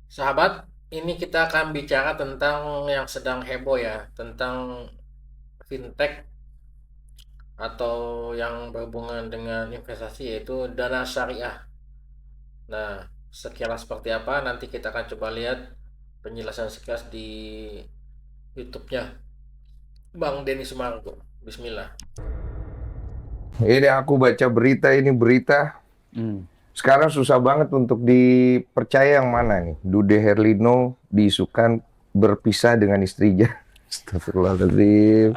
Sahabat, ini kita akan bicara tentang yang sedang heboh ya, tentang fintech atau yang berhubungan dengan investasi yaitu dana syariah. Nah, sekilas seperti apa nanti kita akan coba lihat penjelasan sekilas di YouTube-nya Bang Denny Sumargo. Bismillah. Ini aku baca berita ini berita. Hmm. Sekarang susah banget untuk dipercaya yang mana nih. Dude Herlino diisukan berpisah dengan istrinya. Astagfirullahaladzim.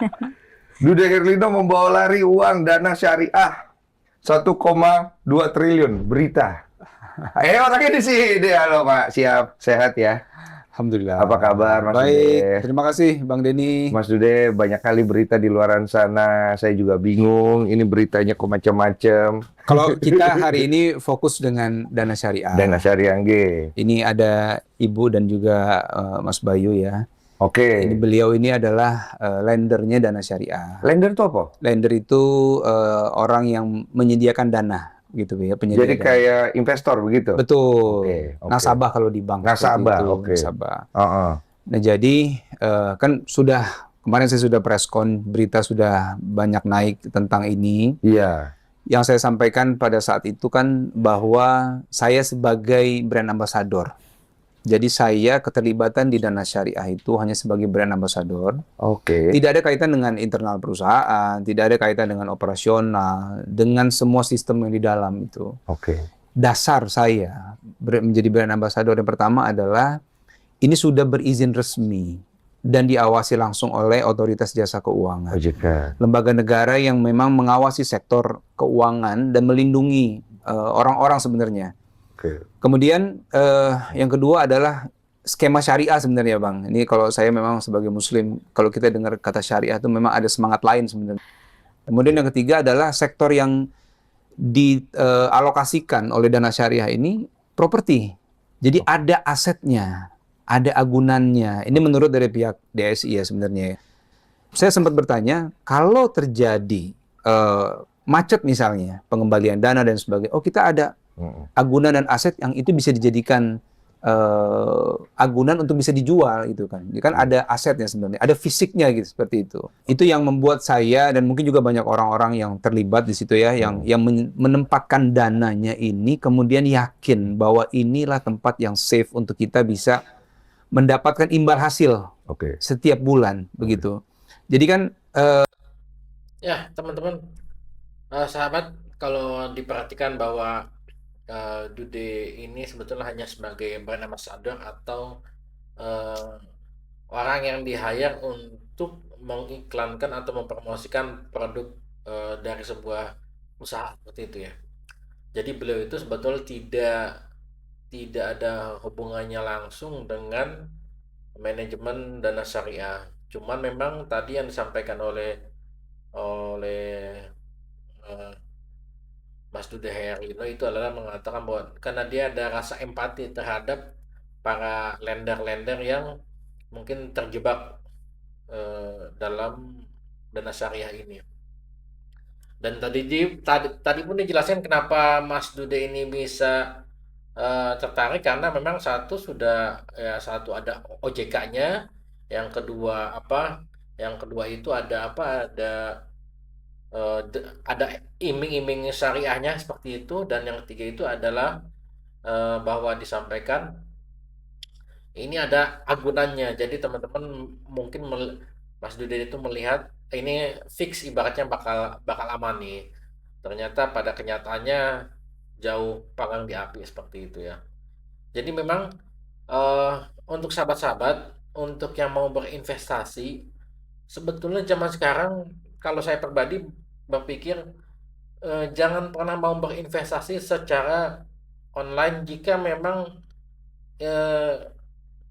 Dude Herlino membawa lari uang dana syariah 1,2 triliun. Berita. Orangnya di sini. Halo Pak, siap, sehat ya. Alhamdulillah. Apa kabar Mas Baik, Dude? terima kasih Bang Denny. Mas Dude, banyak kali berita di luaran sana. Saya juga bingung. Ini beritanya kok macam-macam. Kalau kita hari ini fokus dengan dana syariah. Dana syariah G. Ini ada Ibu dan juga Mas Bayu ya. Oke. Ini beliau ini adalah lendernya dana syariah. Lender itu apa? Lender itu orang yang menyediakan dana gitu ya, penyedia Jadi dana. kayak investor begitu? Betul. Oke, oke. Nasabah kalau di bank. Nasabah, seperti itu, oke. nasabah. Heeh. Nah jadi kan kemarin saya sudah preskon, berita sudah banyak naik tentang ini. Iya. Yang saya sampaikan pada saat itu kan bahwa saya sebagai brand ambassador. Jadi saya keterlibatan di dana syariah itu hanya sebagai brand ambassador. Oke. Tidak ada kaitan dengan internal perusahaan, tidak ada kaitan dengan operasional, dengan semua sistem yang di dalam itu. Oke. Dasar saya menjadi brand ambassador yang pertama adalah ini sudah berizin resmi dan diawasi langsung oleh Otoritas Jasa Keuangan. OJK. Lembaga negara yang memang mengawasi sektor keuangan dan melindungi orang-orang sebenarnya. Oke. Kemudian yang kedua adalah skema syariah sebenarnya Bang. Ini kalau saya memang sebagai muslim, kalau kita dengar kata syariah itu memang ada semangat lain sebenarnya. Kemudian yang ketiga adalah sektor yang dialokasikan oleh dana syariah ini properti. Jadi ada asetnya, ada agunannya. Ini menurut dari pihak DSI ya sebenarnya. Saya sempat bertanya, kalau terjadi macet misalnya, pengembalian dana dan sebagainya, oh kita ada agunan dan aset yang itu bisa dijadikan agunan untuk bisa dijual gitu kan. Jadi kan ada asetnya sebenarnya, ada fisiknya gitu seperti itu. Itu yang membuat saya dan mungkin juga banyak orang-orang yang terlibat di situ ya, yang menempatkan dananya ini kemudian yakin bahwa inilah tempat yang safe untuk kita bisa mendapatkan imbal hasil Oke. setiap bulan begitu. Jadi kan Ya, teman-teman, sahabat, kalau diperhatikan bahwa Dude ini sebetulnya hanya sebagai brand ambassador atau eh, orang yang di-hire untuk mengiklankan atau mempromosikan produk dari sebuah usaha seperti itu ya. Jadi beliau itu sebetulnya tidak ada hubungannya langsung dengan manajemen dana syariah. Cuman memang tadi yang disampaikan oleh eh, Mas Dude Herlino itu adalah mengatakan bahwa karena dia ada rasa empati terhadap para lender-lender yang mungkin terjebak dalam dana syariah ini. Dan tadi pun dijelaskan kenapa Mas Dude ini bisa tertarik karena memang satu ada OJK-nya, yang kedua apa? Yang kedua itu ada apa? Ada iming-iming syariahnya seperti itu, dan yang ketiga itu adalah bahwa disampaikan ini ada agunannya. Jadi teman-teman mungkin Mas Dude itu melihat ini fix ibaratnya bakal bakal aman nih. Ternyata pada kenyataannya jauh panggang di api seperti itu ya. Jadi memang eh, untuk sahabat-sahabat untuk yang mau berinvestasi sebetulnya zaman sekarang kalau saya pribadi berpikir jangan pernah mau berinvestasi secara online jika memang eh,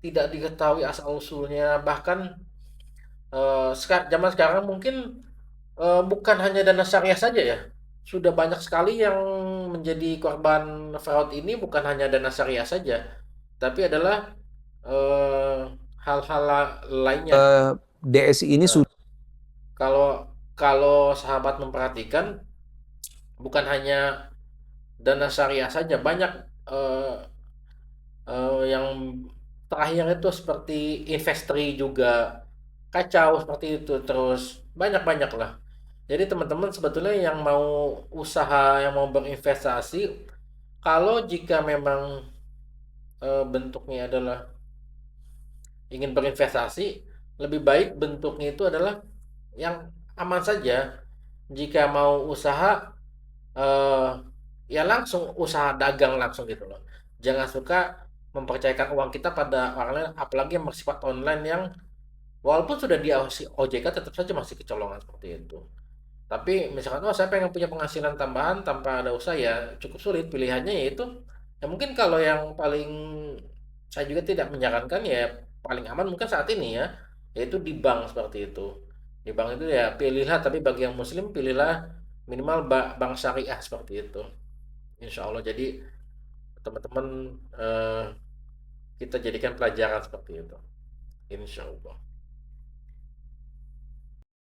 tidak diketahui asal usulnya. Bahkan zaman sekarang mungkin bukan hanya dana syariah saja ya, sudah banyak sekali yang menjadi korban fraud ini, bukan hanya dana syariah saja tapi adalah eh, hal-hal lainnya. DSI ini sudah Kalau kalau sahabat memperhatikan bukan hanya dana syariah saja, banyak eh, Yang terakhir itu seperti Investri juga kacau seperti itu, terus banyak-banyak lah. Jadi teman-teman sebetulnya yang mau usaha, yang mau berinvestasi, kalau jika memang bentuknya adalah ingin berinvestasi, lebih baik bentuknya itu adalah yang aman saja. Jika mau usaha, eh, ya langsung usaha dagang langsung gitu loh. Jangan suka mempercayakan uang kita pada orang lain, apalagi yang bersifat online yang walaupun sudah diawasi OJK tetap saja masih kecolongan seperti itu. Tapi misalkan, oh saya pengen punya penghasilan tambahan tanpa ada usaha, ya cukup sulit pilihannya, yaitu ya mungkin kalau yang paling saya juga tidak menyarankan, ya paling aman mungkin saat ini ya, yaitu di bank seperti itu. Di bank itu ya pilihlah, tapi bagi yang muslim pilihlah minimal bank syariah seperti itu. Insya Allah, jadi teman-teman, kita jadikan pelajaran seperti itu. Insya Allah.